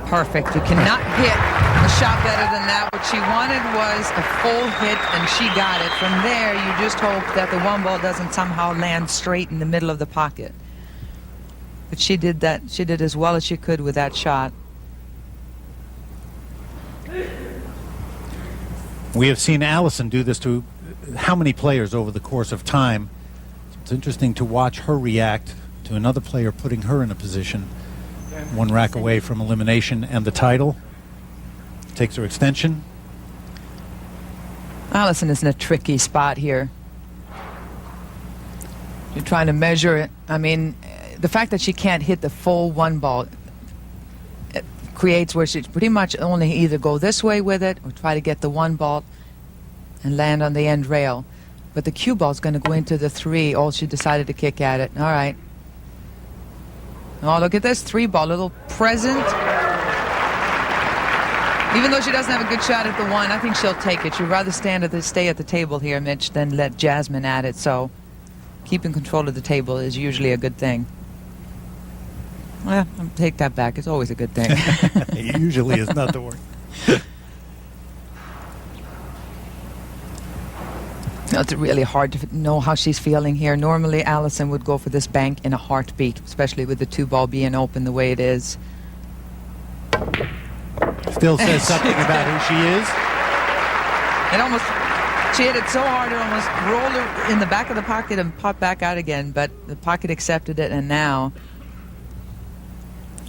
perfect. You cannot hit a shot better than that. What she wanted was a full hit, and she got it. From there, you just hope that the 1 ball doesn't somehow land straight in the middle of the pocket. But she did that. She did as well as she could with that shot. We have seen Allison do this to how many players over the course of time. It's interesting to watch her react to another player putting her in a position 1 rack away from elimination and the title. Takes her extension. Allison is in a tricky spot here. You're trying to measure it. I mean, the fact that she can't hit the full 1 ball it creates where she pretty much only either go this way with it or try to get the 1 ball and land on the end rail. But the cue ball is going to go into the 3. Oh, she decided to kick at it. All right. Oh, look at this 3 ball, little present. Even though she doesn't have a good shot at the one, I think she'll take it. She'd rather stay at the table here, Mitch, than let Jasmin at it. So keeping control of the table is usually a good thing. Well, I'll take that back. It's always a good thing. It usually is not the word. It's really hard to know how she's feeling here. Normally, Allison would go for this bank in a heartbeat, especially with the 2-ball being open the way it is. Still says something about who she is. She hit it so hard it almost rolled her in the back of the pocket and popped back out again, but the pocket accepted it, and now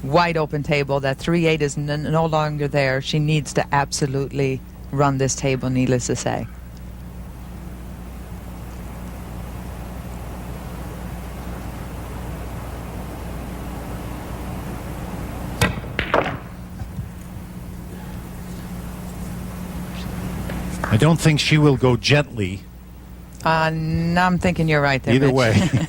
wide open table. That 3-8 is no longer there. She needs to absolutely run this table, needless to say. I don't think she will go gently. No, I'm thinking you're right there, Either Mitch. way.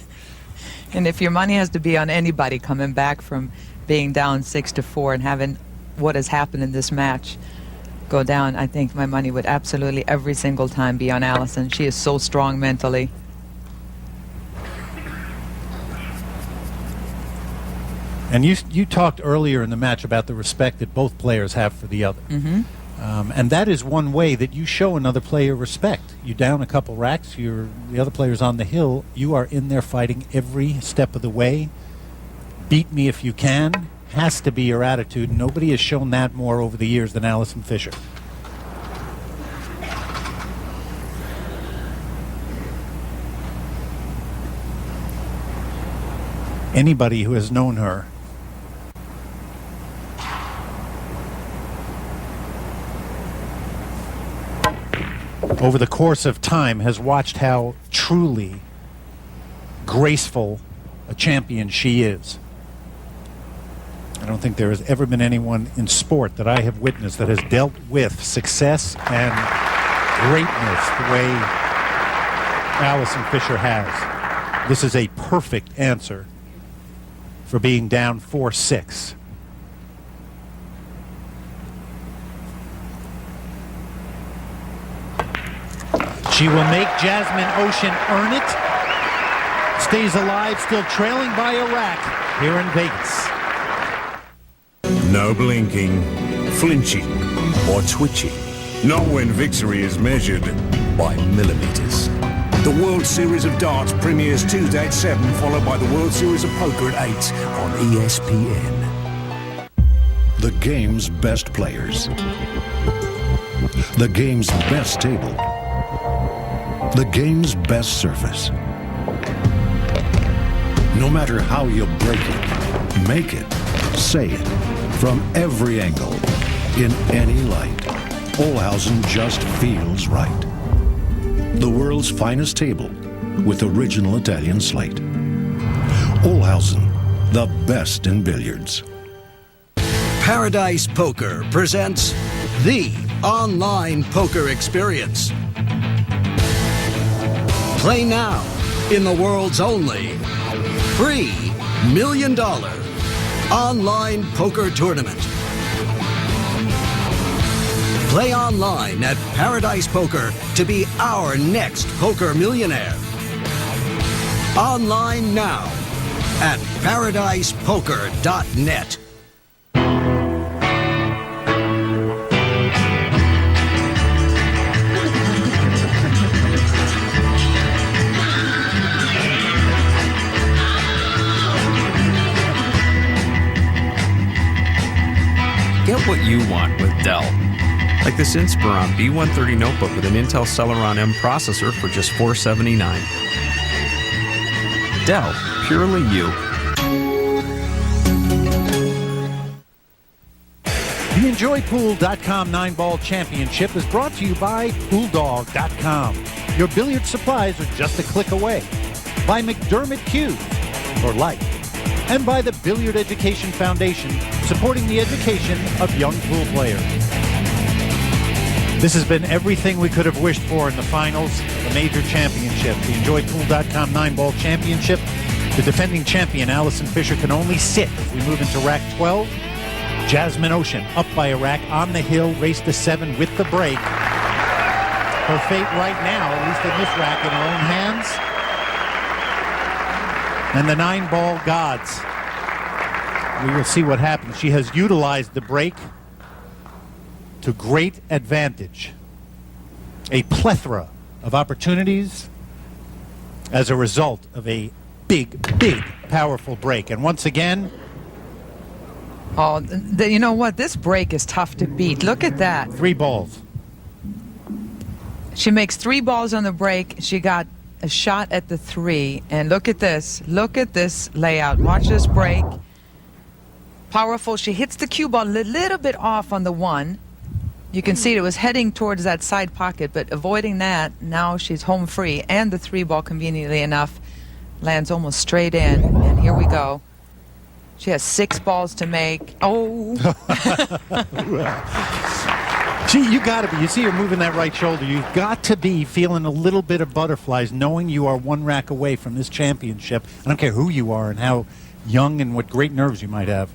And if your money has to be on anybody coming back from being down 6-4 and having what has happened in this match go down, I think my money would absolutely every single time be on Allison. She is so strong mentally. And you talked earlier in the match about the respect that both players have for the other. Mm-hmm. And that is one way that you show another player respect. You down a couple racks, the other player's on the hill, you are in there fighting every step of the way. Beat me if you can, has to be your attitude. Nobody has shown that more over the years than Allison Fisher. Anybody who has known her over the course of time has watched how truly graceful a champion she is. I don't think there has ever been anyone in sport that I have witnessed that has dealt with success and greatness the way Allison Fisher has. This is a perfect answer for being down 4-6. She will make Jasmin Ouschan earn it. Stays alive, still trailing by a rack here in Vegas. No blinking, flinching, or twitching. Not when victory is measured by millimeters. The World Series of Darts premieres Tuesday at 7, followed by the World Series of Poker at 8 on ESPN. The game's best players. The game's best table. The game's best surface. No matter how you break it, make it, say it, from every angle, in any light, Ouschan just feels right. The world's finest table with original Italian slate. Ouschan, the best in billiards. Paradise Poker presents the online poker experience. Play now in the world's only free $1 million online poker tournament. Play online at Paradise Poker to be our next poker millionaire. Online now at paradisepoker.net. Get what you want with Dell. Like this Inspiron B130 notebook with an Intel Celeron M processor for just $479. Dell, purely you. The EnjoyPool.com 9-Ball Championship is brought to you by BulldogG.com. Your billiard supplies are just a click away. By McDermott Cube for life. And by the Billiard Education Foundation, supporting the education of young pool players. This has been everything we could have wished for in the finals, the major championship, the EnjoyPool.com 9-Ball Championship. The defending champion, Allison Fisher, can only sit if we move into rack 12. Jasmin Ouschan up by a rack on the hill, race to 7 with the break. Her fate right now, at least in this rack, in her own hands. And the 9-ball gods. We will see what happens. She has utilized the break to great advantage. A plethora of opportunities as a result of a big, powerful break. And once again... Oh, you know what? This break is tough to beat. Look at that. 3 balls. She makes 3 balls on the break. She got a shot at the 3. And look at this. Look at this layout. Watch this break. Powerful. She hits the cue ball a little bit off on the 1. You can see it was heading towards that side pocket, but avoiding that, now she's home free. And the 3 ball, conveniently enough, lands almost straight in. And here we go. She has 6 balls to make. Oh. You got to be. You see her moving that right shoulder. You've got to be feeling a little bit of butterflies, knowing you are 1 rack away from this championship. I don't care who you are and how young and what great nerves you might have.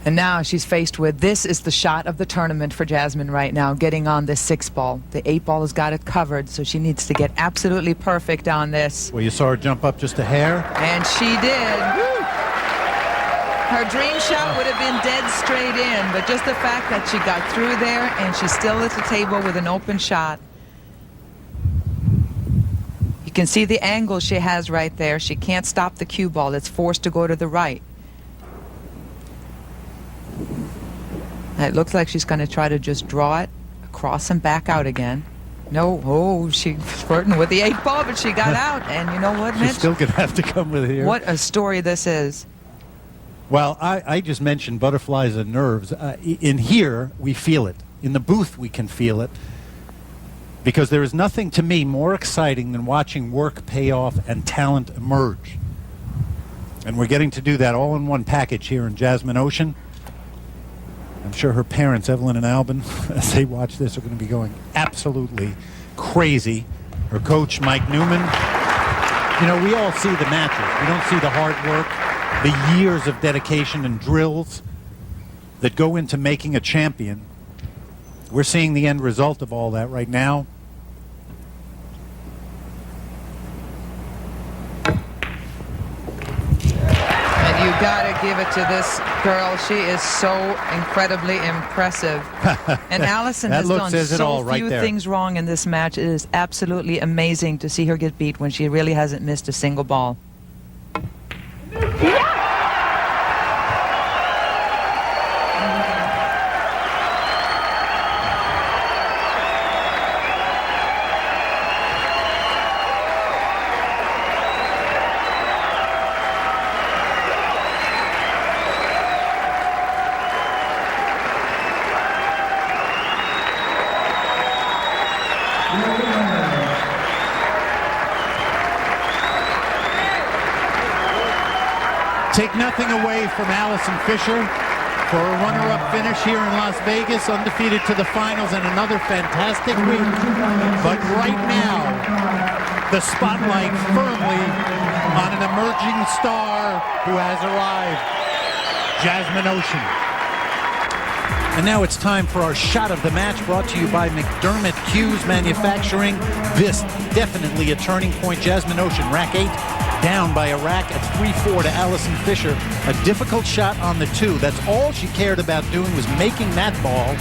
And now she's faced with, this is the shot of the tournament for Jasmin right now, getting on this 6 ball. The 8 ball has got it covered, so she needs to get absolutely perfect on this. Well, you saw her jump up just a hair. And she did. Woo! Her dream shot would have been dead straight in, but just the fact that she got through there and she's still at the table with an open shot. You can see the angle she has right there. She can't stop the cue ball. It's forced to go to the right. It looks like she's going to try to just draw it across and back out again. No, oh, she's flirting with the 8 ball, but she got out. And you know what, Mitch? She's still going to have to come with it here. What a story this is. Well, I just mentioned butterflies and nerves. In here, we feel it. In the booth, we can feel it. Because there is nothing to me more exciting than watching work pay off and talent emerge. And we're getting to do that all in one package here in Jasmin Ouschan. I'm sure her parents, Evelyn and Albin, as they watch this, are going to be going absolutely crazy. Her coach, Mike Newman. You know, we all see the matches. We don't see the hard work, the years of dedication and drills that go into making a champion. We're seeing the end result of all that right now. And you gotta give it to this girl. She is so incredibly impressive. And Allison has done so few things wrong in this match. It is absolutely amazing to see her get beat when she really hasn't missed a single ball. Take nothing away from Allison Fisher for a runner-up finish here in Las Vegas, undefeated to the finals and another fantastic week. But right now, the spotlight firmly on an emerging star who has arrived, Jasmin Ouschan. And now it's time for our shot of the match, brought to you by McDermott Hughes Manufacturing. This definitely a turning point. Jasmin Ouschan, rack 8, down by a rack at 3-4 to Allison Fisher. A difficult shot on the 2. That's all she cared about doing, was making that ball.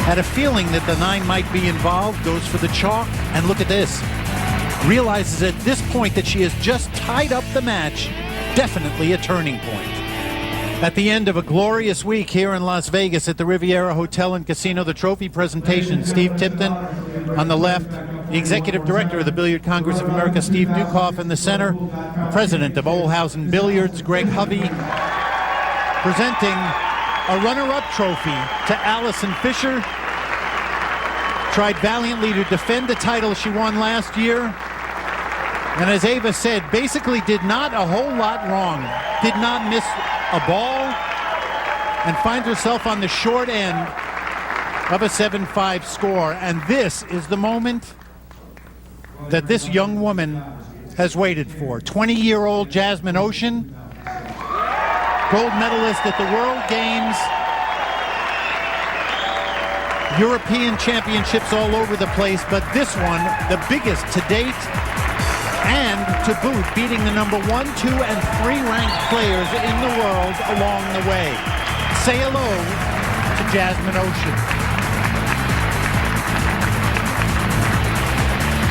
Had a feeling that the 9 might be involved, goes for the chalk, and look at this. Realizes at this point that she has just tied up the match. Definitely a turning point. At the end of a glorious week here in Las Vegas at the Riviera Hotel and Casino, the trophy presentation, Steve Tipton on the left, the Executive Director of the Billiard Congress of America, Steve Dukoff, in the center, the President of Ouschan Billiards, Greg Hovey, presenting a runner-up trophy to Allison Fisher. Tried valiantly to defend the title she won last year. And as Ava said, basically did not a whole lot wrong. Did not miss a ball and finds herself on the short end of a 7-5 score. And this is the moment that this young woman has waited for. 20-year-old Jasmin Ouschan, gold medalist at the World Games European championships all over the place, but this one, the biggest to date, and to boot, beating the number 1, 2, and 3 ranked players in the world along the way. Say hello to Jasmin, Ouschan.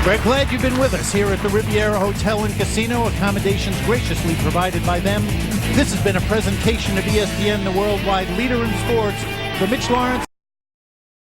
We're glad you've been with us here at the Riviera Hotel and Casino. Accommodations graciously provided by them. This has been a presentation of ESPN, the worldwide leader in sports. For Mitch Lawrence.